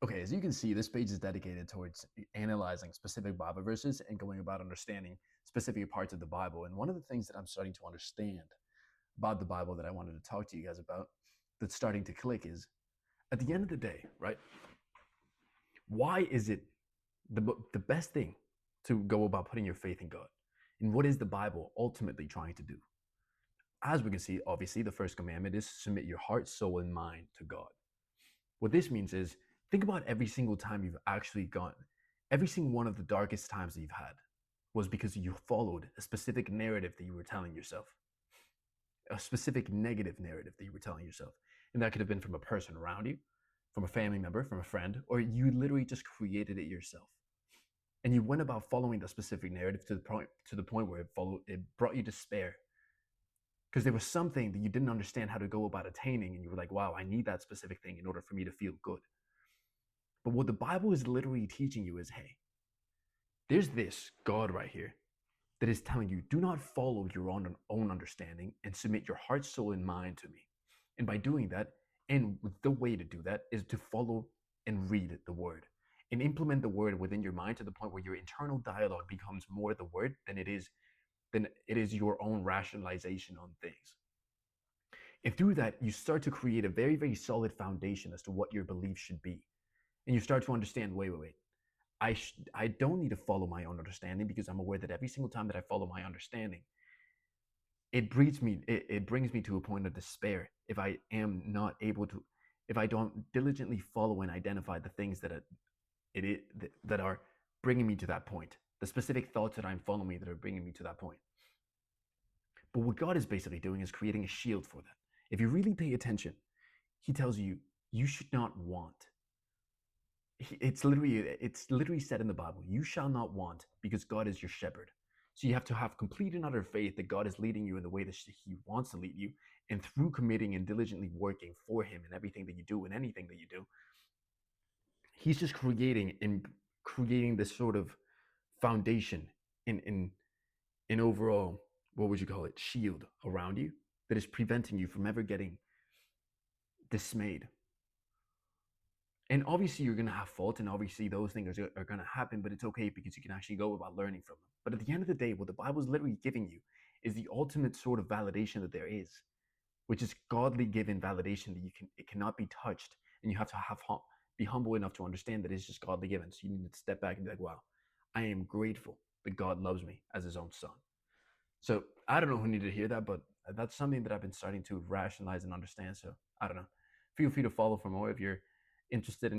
Okay, as you can see, this page is dedicated towards analyzing specific Bible verses and going about understanding specific parts of the Bible. And one of the things that I'm starting to understand about the Bible that I wanted to talk to you guys about that's starting to click is at the end of the day, right? Why is it the best thing to go about putting your faith in God? And what is the Bible ultimately trying to do? As we can see, obviously, the first commandment is submit your heart, soul, and mind to God. What this means is think about every single time you've actually gone, every single one of the darkest times that you've had was because you followed a specific narrative that you were telling yourself, a specific negative narrative that you were telling yourself. And that could have been from a person around you, from a family member, from a friend, or you literally just created it yourself. And you went about following the specific narrative to the point where it brought you despair because there was something that you didn't understand how to go about attaining, and you were like, wow, I need that specific thing in order for me to feel good. But what the Bible is literally teaching you is, hey, there's this God right here that is telling you, do not follow your own understanding and submit your heart, soul, and mind to me. And by doing that, and the way to do that is to follow and read the word and implement the word within your mind to the point where your internal dialogue becomes more the word than it is your own rationalization on things. And through that, you start to create a very, very solid foundation as to what your beliefs should be. And you start to understand, wait. I don't need to follow my own understanding because I'm aware that every single time that I follow my understanding, it brings me to a point of despair if I am not able to, if I don't diligently follow and identify the things that are bringing me to that point, the specific thoughts that I'm following that are bringing me to that point. But what God is basically doing is creating a shield for that. If you really pay attention, He tells you you should not want. It's literally said in the Bible, you shall not want because God is your shepherd. So you have to have complete and utter faith that God is leading you in the way that He wants to lead you, and through committing and diligently working for Him in everything that you do and anything that you do, He's just creating this sort of foundation in overall, what would you call it, shield around you that is preventing you from ever getting dismayed. And obviously, you're going to have faults, and obviously, those things are going to happen, but it's okay because you can actually go about learning from them. But at the end of the day, what the Bible is literally giving you is the ultimate sort of validation that there is, which is godly given validation that it cannot be touched, and you have to be humble enough to understand that it's just godly given. So you need to step back and be like, wow, I am grateful that God loves me as His own son. So I don't know who needed to hear that, but that's something that I've been starting to rationalize and understand. So I don't know. Feel free to follow for more if you're interested in